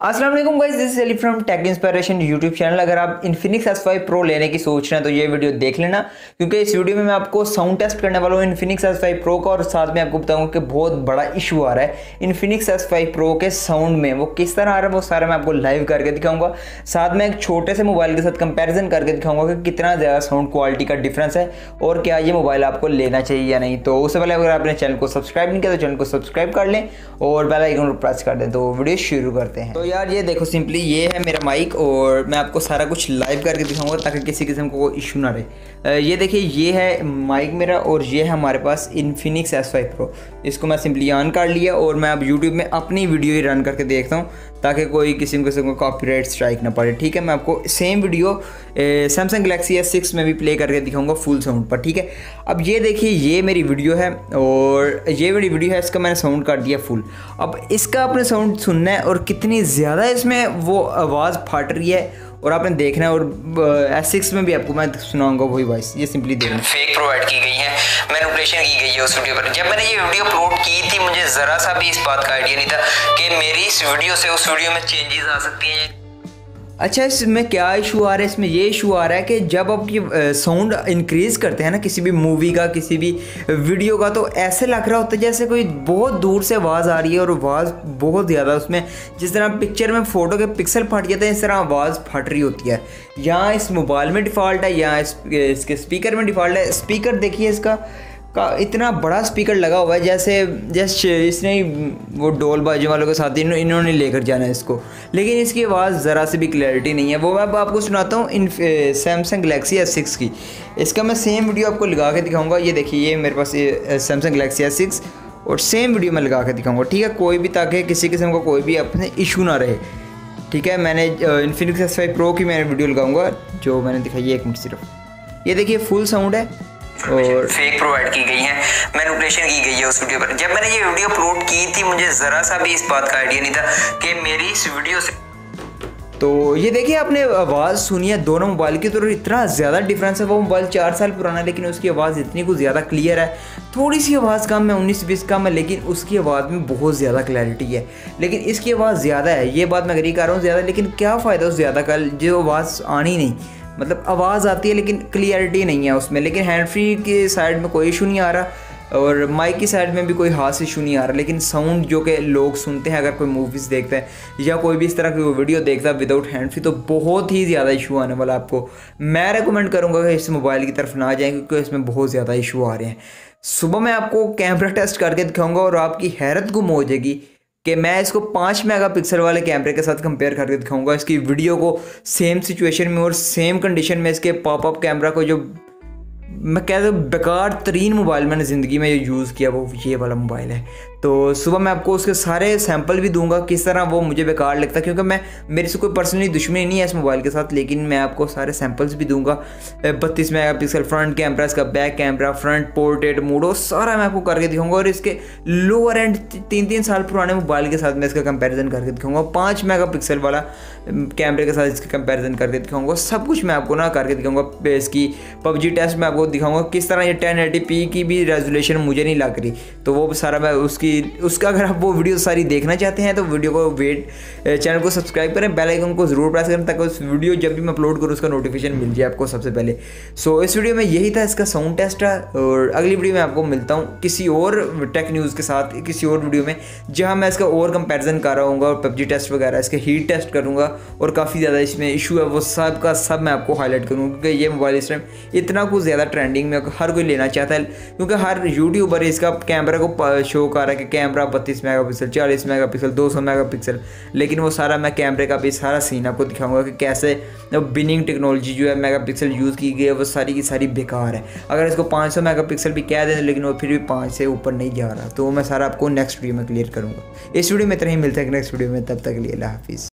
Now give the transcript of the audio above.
अस्सलाम वालेकुम guys, this is Ali from Tech Inspiration YouTube channel. अगर आप Infinix S5 Pro लेने की सोच रहे हैं तो ये वीडियो देख लेना, क्योंकि इस वीडियो में मैं आपको साउंड टेस्ट करने वाला हूँ Infinix S5 Pro का, और साथ में आपको बताऊंगा कि बहुत बड़ा इशू आ रहा है Infinix S5 Pro के साउंड में। वो किस तरह आ रहा है वो सारा मैं आपको लाइव करके दिखाऊंगा। साथ में एक छोटे से मोबाइल के साथ कंपेरिजन करके दिखाऊंगा कि कितना ज़्यादा साउंड क्वालिटी का डिफरेंस है और क्या ये मोबाइल आपको लेना चाहिए या नहीं। तो उससे पहले अगर आपने चैनल को सब्सक्राइब नहीं किया तो चैनल को सब्सक्राइब कर लें और बेल आइकन को प्रेस कर दें। तो वीडियो शुरू करते हैं। तो यार ये देखो, सिंपली ये है मेरा माइक और मैं आपको सारा कुछ लाइव करके दिखाऊंगा ताकि किसी किस्म को कोई इशू ना रहे। ये देखिए, ये है माइक मेरा और ये है हमारे पास Infinix S5 Pro। इसको मैं सिंपली ऑन कर लिया और मैं अब YouTube में अपनी वीडियो ही रन करके देखता हूँ ताकि कोई किसी को कॉपीराइट स्ट्राइक ना पड़े। ठीक है, मैं आपको same video Samsung Galaxy S6 में भी प्ले करके दिखाऊंगा फुल साउंड पर। ठीक है, अब ये देखिए, ये मेरी वीडियो है और ये मेरी वीडियो है, इसका मैंने साउंड कर दिया फुल। अब इसका आपने साउंड सुनना है और कितनी ज़्यादा इसमें वो आवाज़ फट रही है और आपने देखना है। और S6 में भी आपको मैं सुनाऊंगा वही वॉइस। ये सिंपली देखना, फेक प्रोवाइड की गई है, मैनिपुलेशन की गई है उस वीडियो पर। जब मैंने ये वीडियो अपलोड की थी मुझे ज़रा सा भी इस बात का आइडिया नहीं था कि मेरी इस वीडियो से उस वीडियो में चेंजेस आ सकती हैं। अच्छा, इसमें क्या इशू आ रहा है? इसमें ये इशू आ रहा है कि जब आप ये साउंड इंक्रीज़ करते हैं ना किसी भी मूवी का, किसी भी वीडियो का, तो ऐसे लग रहा होता है जैसे कोई बहुत दूर से आवाज़ आ रही है और आवाज़ बहुत ज़्यादा उसमें, जिस तरह पिक्चर में फ़ोटो के पिक्सल फट जाते हैं इस तरह आवाज़ फट रही होती है। यहाँ इस मोबाइल में डिफ़ॉल्ट है, यहाँ इसके स्पीकर में डिफ़ॉल्ट है। स्पीकर देखिए इसका का इतना बड़ा स्पीकर लगा हुआ है जैसे इसने वो डोल बाजी वालों के साथ इन्होंने लेकर जाना है इसको, लेकिन इसकी आवाज़ ज़रा से भी क्लैरिटी नहीं है। वो मैं आपको सुनाता हूँ Samsung Galaxy S6 की। इसका मैं सेम वीडियो आपको लगा के दिखाऊंगा। ये देखिए, ये मेरे पास Samsung Galaxy S6 और सेम वीडियो में लगा के दिखाऊंगा। ठीक है, कोई भी, ताकि किसी किस्म का कोई भी अपने इशू ना रहे। ठीक है, मैंने Infinix S5 Pro की मैंने वीडियो लगाऊंगा जो मैंने दिखाई है, 1 मिनट सिर्फ। ये देखिए फुल साउंड है और फेक प्रोवाइड की गई है, मैनिपुलेशन की गई है उस वीडियो पर। जब मैंने ये वीडियो अपलोड की थी मुझे ज़रा सा भी इस बात का आइडिया नहीं था कि मेरी इस वीडियो से। तो ये देखिए, आपने आवाज़ सुनी है दोनों मोबाइल की, तो इतना ज़्यादा डिफरेंस है। वो मोबाइल 4 साल पुराना है लेकिन उसकी आवाज़ इतनी कुछ ज़्यादा क्लियर है। थोड़ी सी आवाज़ कम है, 19-20 कम है, लेकिन उसकी आवाज़ में बहुत ज़्यादा क्लैरिटी है। लेकिन इसकी आवाज़ ज़्यादा है, ये बात मैं अग्री कर रहा हूँ, ज़्यादा। लेकिन क्या फ़ायदा उस ज़्यादा का जो आवाज़ आनी नहीं, मतलब आवाज़ आती है लेकिन क्लियरिटी नहीं है उसमें। लेकिन हैंड फ्री के साइड में कोई इशू नहीं आ रहा और माइक की साइड में भी कोई खास इशू नहीं आ रहा। लेकिन साउंड जो कि लोग सुनते हैं, अगर कोई मूवीज़ देखते हैं या कोई भी इस तरह की वीडियो देखता है विदाउट हैंड फ्री, तो बहुत ही ज़्यादा इशू आने वाला। आपको मैं रेकमेंड करूँगा कि इस मोबाइल की तरफ ना जाएँ, क्योंकि इसमें बहुत ज़्यादा इशू आ रहे हैं। सुबह मैं आपको कैमरा टेस्ट करके दिखाऊँगा और आपकी हैरत गुम हो जाएगी कि मैं इसको 5 मेगापिक्सल वाले कैमरे के साथ कंपेयर करके दिखाऊंगा इसकी वीडियो को सेम सिचुएशन में और सेम कंडीशन में। इसके पॉपअप कैमरा को, जो मैं कहता हूँ बेकार तरीन मोबाइल मैंने ज़िंदगी में यूज़ किया वो ये वाला मोबाइल है। तो सुबह मैं आपको उसके सारे सैंपल भी दूंगा किस तरह वो मुझे बेकार लगता है, क्योंकि मेरे से कोई पर्सनली दुश्मनी नहीं है इस मोबाइल के साथ, लेकिन मैं आपको सारे सैंपल्स भी दूंगा। 32 मेगापिक्सल फ्रंट कैमरा, इसका back camera, front portrait mode, सारा मैं आपको करके दिखाऊंगा। और इसके लोअर एंड 3-3 साल पुराने मोबाइल के साथ मैं इसका कंपेरिजन करके दिखाऊंगा। 5 मेगापिक्सल वाला कैमरे के साथ इसका कंपेरिजन करके दिखाऊंगा। सब कुछ मैं आपको ना करके दिखाऊंगा। इसकी पबजी टेस्ट में आपको दिखाऊंगा किस तरह ये 1080p की भी रेजोल्यूशन मुझे नहीं लग रही, तो वो सारा मैं उसका अगर आप वो वीडियो सारी देखना चाहते हैं तो वीडियो को चैनल को सब्सक्राइब करें, बेल आइकन को ज़रूर प्रेस करें ताकि उस वीडियो जब भी मैं अपलोड करूँ उसका नोटिफिकेशन मिल जाए आपको सबसे पहले। सो इस वीडियो में यही था, इसका साउंड टेस्ट है। और अगली वीडियो में आपको मिलता हूँ किसी और टेक न्यूज़ के साथ, किसी और वीडियो में जहाँ मैं इसका और कंपेरिजन कर रहा हूँ और पबजी टेस्ट वगैरह, इसके हीट टेस्ट करूँगा और काफ़ी ज़्यादा इसमें इशू है वो सब का सब मैं आपको हाईलाइट करूँगा, क्योंकि ये मोबाइल इस टाइम इतना कुछ ज़्यादा ट्रेंडिंग में हर कोई लेना चाहता है, क्योंकि हर यूट्यूबर इसका कैमरा को शो कर रहा है कि कैमरा 32 मेगापिक्सल, 40 मेगापिक्सल, 200 मेगापिक्सल। लेकिन वो सारा मैं कैमरे का भी सारा सीन आपको दिखाऊंगा कि कैसे बिनिंग टेक्नोलॉजी जो है मेगापिक्सल यूज़ की गई है वो सारी की सारी बेकार है। अगर इसको 500 मेगापिक्सल भी कह दें लेकिन वो फिर भी 5 से ऊपर नहीं जा रहा, तो मैं सारा आपको नेक्स्ट वीडियो में क्लियर करूँगा। इस वीडियो में इतना ही, मिलता है नेक्स्ट वीडियो में, तब तक के लिए अल्लाह हाफिज़।